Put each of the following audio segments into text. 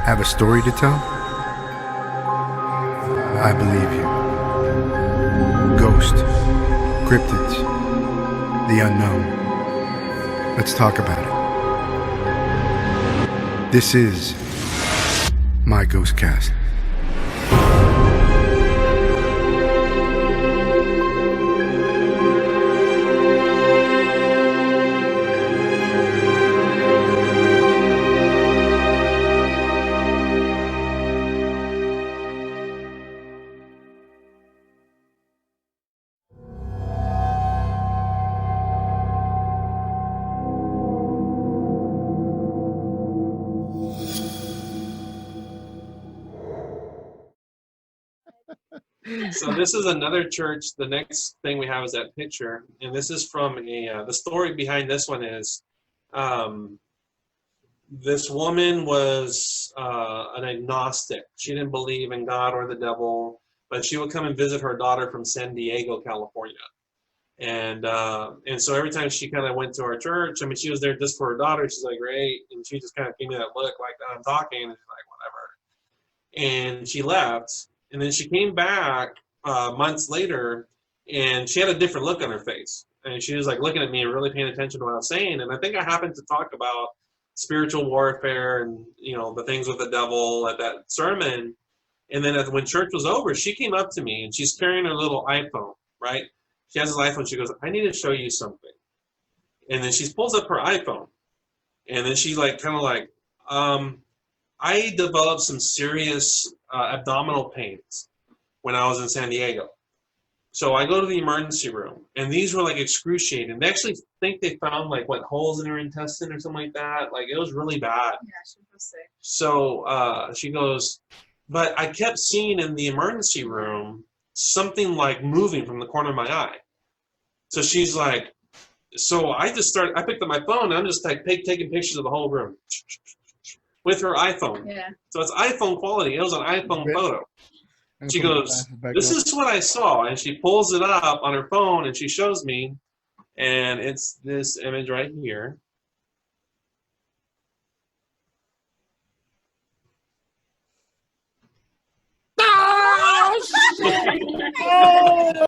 Have a story to tell? I believe you. Ghost, cryptids, the unknown. Let's talk about it. This is my GhostCast. So this is another church. The next thing we have is that picture, and this is from a. The story behind this one is, this woman was an agnostic. She didn't believe in God or the devil, but she would come and visit her daughter from San Diego, California, and so every time she kind of went to our church, I mean, she was there just for her daughter. She's like, great, and she just kind of gave me that look like I'm talking, and she's like, whatever, and she left. And then she came back months later, and she had a different look on her face. And she was like looking at me and really paying attention to what I was saying. And I think I happened to talk about spiritual warfare and, you know, the things with the devil at that sermon. And then when church was over, she came up to me and she's carrying her little iPhone, right? She has this iPhone. She goes, I need to show you something. And then she pulls up her iPhone. And then she's like, kind of like, I developed some serious abdominal pains when I was in San Diego. So I go to the emergency room, and these were like excruciating. They actually think they found like holes in her intestine or something like that. Like it was really bad. Yeah, she was sick. So she goes, but I kept seeing in the emergency room something like moving from the corner of my eye. So she's like, so I picked up my phone, and I'm just like taking pictures of the whole room with her iPhone. Yeah. So it's iPhone quality. It was an iPhone photo. She goes, this is what I saw. And she pulls it up on her phone and she shows me. And it's this image right here.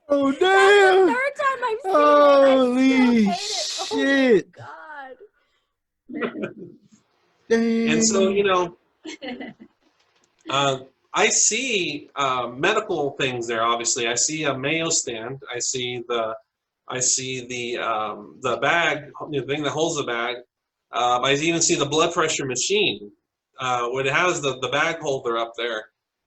Oh, damn. That's the third time I've seen Holy it. shit. Oh, God. Damn. And so, you know, I see medical things there. Obviously, I see a Mayo stand. I see the bag, the thing that holds the bag. I even see the blood pressure machine, where it has the bag holder up there.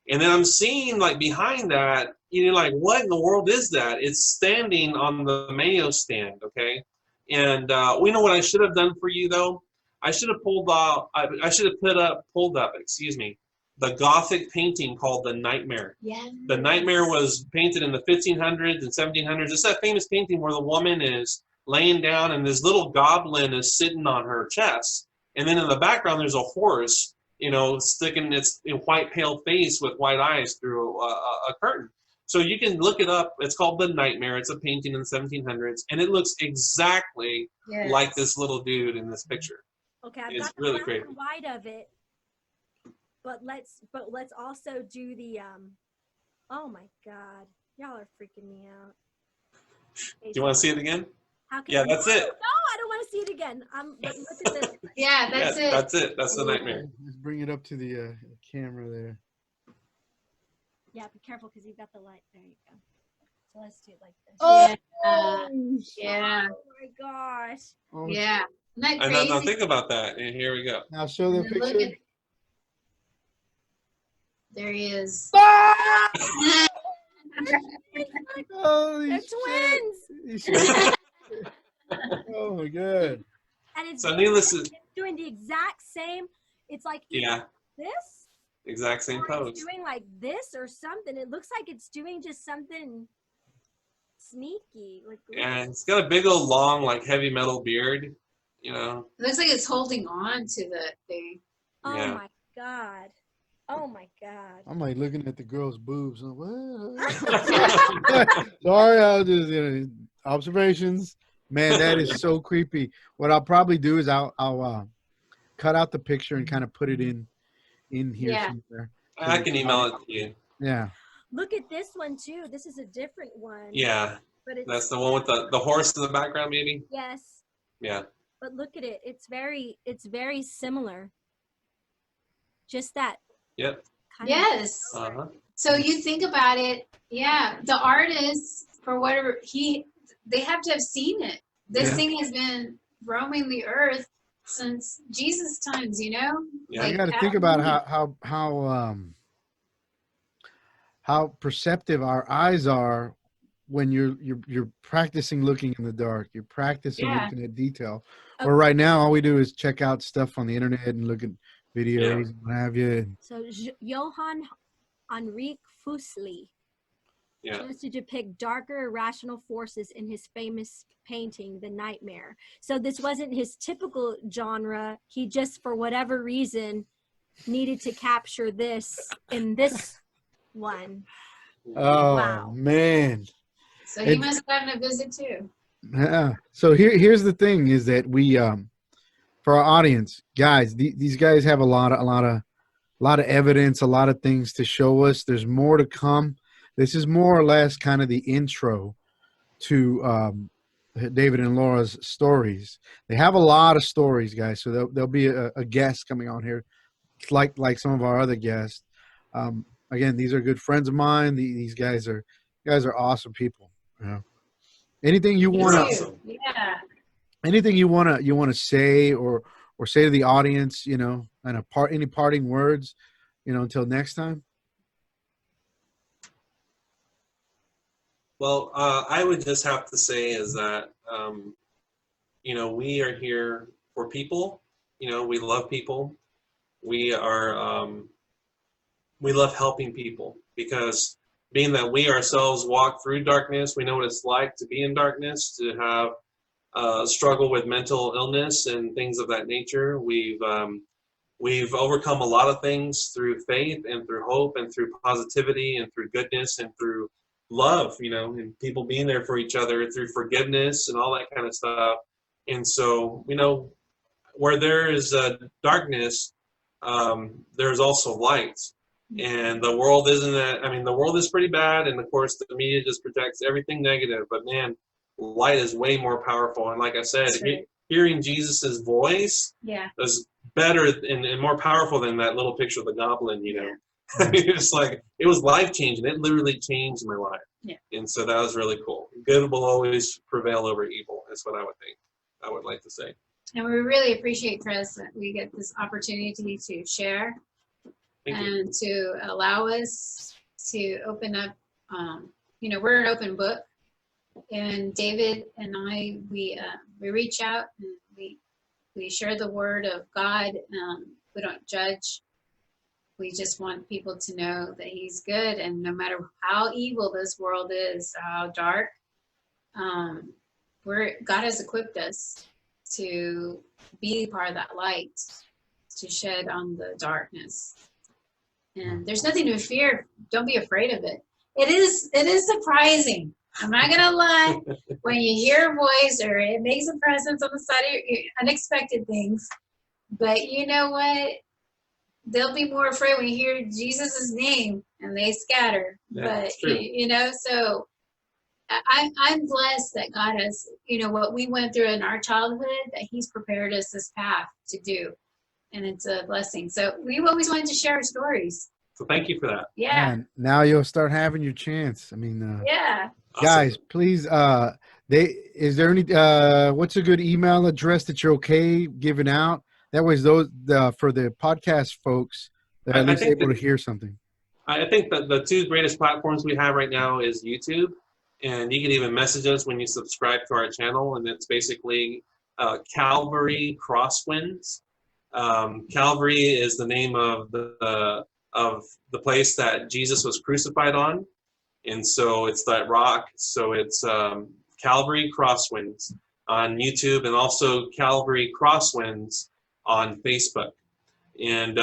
And then I'm seeing like behind that, you know, like what in the world is that? It's standing on the Mayo stand, okay? And we know what I should have done for you though. I should have pulled up, the Gothic painting called The Nightmare. Yeah. The Nightmare was painted in the 1500s and 1700s. It's that famous painting where the woman is laying down and this little goblin is sitting on her chest. And then in the background, there's a horse, you know, sticking its white pale face with white eyes through a curtain. So you can look it up. It's called The Nightmare. It's a painting in the 1700s. And it looks exactly like this little dude in this picture. Okay, I've It's got the really black crazy. and white of it, but let's also do the oh my God, y'all are freaking me out. Do you want to see it again? How can Yeah, that's it. No, I don't want to see it again. But look at this. Yeah, that's it. That's it. That's The Nightmare. Let's bring it up to the camera there. Yeah, be careful because you've got the light. There you go. So let's do it like this. Yeah. Oh my gosh. Oh, Yeah. Isn't that And crazy? now think about that. And here we go. now show the And then look picture. at- There he is. Holy They're shit. twins. Oh my God. And it's So needless to doing the exact same. It's like yeah, this. exact same Or pose. it's doing like this or something. It looks like it's doing just something sneaky. Like And it's got a big old long like heavy metal beard, you know. It looks like it's holding on to the thing. oh Yeah. my God. Oh my God. I'm like looking at the girl's boobs. I'm, what? Sorry, I was just, observations. Man, that is so creepy. What I'll probably do is I'll cut out the picture and kind of put it in in here Yeah. somewhere. I can email it to you. Yeah. Look at this one too. This is a different one. Yeah, But it's that's the one with the horse in the background, maybe. yes. Yeah. But look at it. It's very similar. Just that. Yep. Kind of Yes. Uh-huh. So you think about it, yeah, the artist, for whatever they have to have seen it. This Yeah. thing has been roaming the earth since Jesus times, you know? Yeah. You got to think about how perceptive our eyes are when you're practicing looking in the dark. You're practicing Yeah. looking at detail. Oh. Where right now all we do is check out stuff on the internet and look at videos Yeah. and what have you. So Johann Henry Fuseli Yeah. chose to depict darker irrational forces in his famous painting, The Nightmare. So this wasn't his typical genre. He just, for whatever reason, needed to capture this in this one. Oh Wow. man. So he It's- must have gotten a visit too. Yeah. So here's the thing is that we for our audience, guys, these guys have a lot of evidence, a lot of things to show us. There's more to come. This is more or less kind of the intro to David and Laura's stories. They have a lot of stories, guys. So there'll be a guest coming on here, like some of our other guests. Again, these are good friends of mine. These guys are awesome people. You know? Anything you He's want to awesome. Yeah. anything you want to say or say to the audience, you know, and any parting words, you know, until next time. Well, I would just have to say is that, you know, we are here for people. You know, we love people. We are, we love helping people because being that we ourselves walk through darkness, we know what it's like to be in darkness, to have struggle with mental illness and things of that nature. We've overcome a lot of things through faith and through hope and through positivity and through goodness and through love, you know, and people being there for each other through forgiveness and all that kind of stuff. And so, you know, where there is darkness, there's also light. And the world isn't that, I mean, the world is pretty bad. And of course, the media just projects everything negative. But man, light is way more powerful. And like I said, That's right. hearing Jesus's voice Yeah. is better and more powerful than that little picture of the goblin, you know. I mean, it's like, it was life changing. It literally changed my life. Yeah. And so that was really cool. Good will always prevail over evil. That's what I would think. I would like to say. And we really appreciate, Chris, that we get this opportunity to share Thank you. and to allow us to open up. You know, we're an open book, and David and I, we reach out and we share the word of God. We don't judge. We just want people to know that He's good, and no matter how evil this world is, how dark, God has equipped us to be part of that light, to shed on the darkness. And there's nothing to fear. Don't be afraid of it. It is surprising. I'm not gonna lie. When you hear a voice or it makes a presence on the side of your unexpected things, but you know what? They'll be more afraid when you hear Jesus' name and they scatter. Yeah, But it's true. you know, so I'm blessed that God has, you know, what we went through in our childhood, that He's prepared us this path to do. And it's a blessing. So we've always wanted to share our stories. So thank you for that. Yeah. And now you'll start having your chance. I mean, Yeah. guys, please, is there any, what's a good email address that you're okay giving out? That way, for the podcast folks, they're at I least think able that- to hear something. I think that the two greatest platforms we have right now is YouTube, and you can even message us when you subscribe to our channel, and it's basically Calvary Crosswinds. Calvary is the name of the place that Jesus was crucified on, and so it's that rock. So it's Calvary Crosswinds on YouTube, and also Calvary Crosswinds on Facebook. And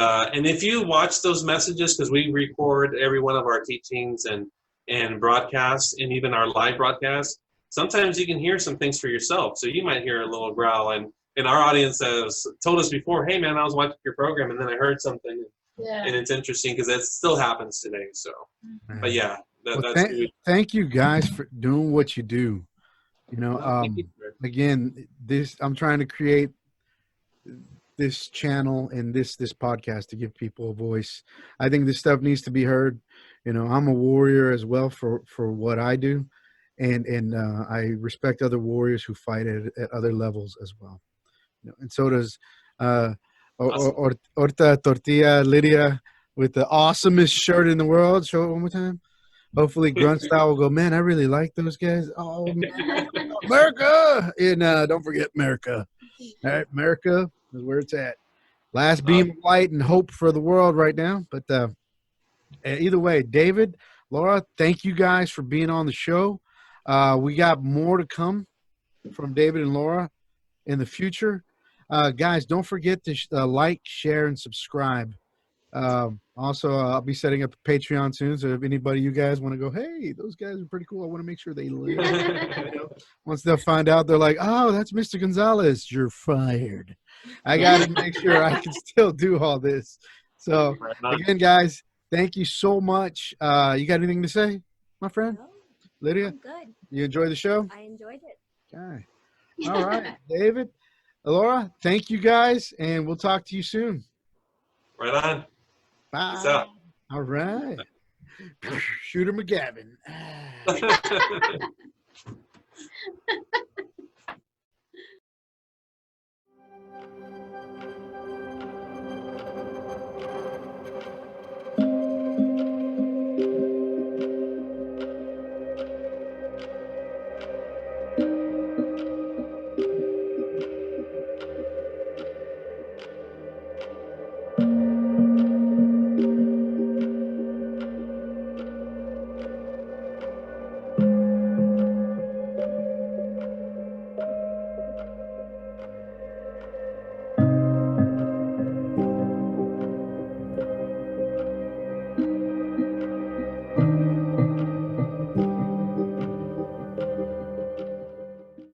if you watch those messages, because we record every one of our teachings and broadcasts, and even our live broadcasts, sometimes you can hear some things for yourself. So you might hear a little growl, and our audience has told us before, hey man, I was watching your program and then I heard something. Yeah. And it's interesting because that still happens today. So, but yeah, Well, that's good. thank you guys for doing what you do. You know, Well, thank you, sir. again, I'm trying to create this channel and this podcast to give people a voice. I think this stuff needs to be heard. You know, I'm a warrior as well for what I do, and I respect other warriors who fight at other levels as well. You know, and so does Awesome. Horta Tortilla Lydia with the awesomest shirt in the world. Show it one more time. Hopefully, Grunt Style will go, man, I really like those guys. Oh, man. America! And don't forget America. All right, America is where it's at. Last beam of light and hope for the world right now. But either way, David, Laura, thank you guys for being on the show. We got more to come from David and Laura in the future. Guys, don't forget to like, share, and subscribe. Also, I'll be setting up a Patreon soon. So if anybody, you guys want to go, hey, those guys are pretty cool. I want to make sure they live. You know, once they'll find out, they're like, oh, that's Mr. Gonzalez. You're fired. I got to make sure I can still do all this. So again, guys, thank you so much. You got anything to say, my friend? No, Lydia, I'm good. you enjoyed the show? I enjoyed it. Okay. All right, David, Laura, thank you guys, and we'll talk to you soon. Right on. Bye. Peace out. All right. Shooter McGavin.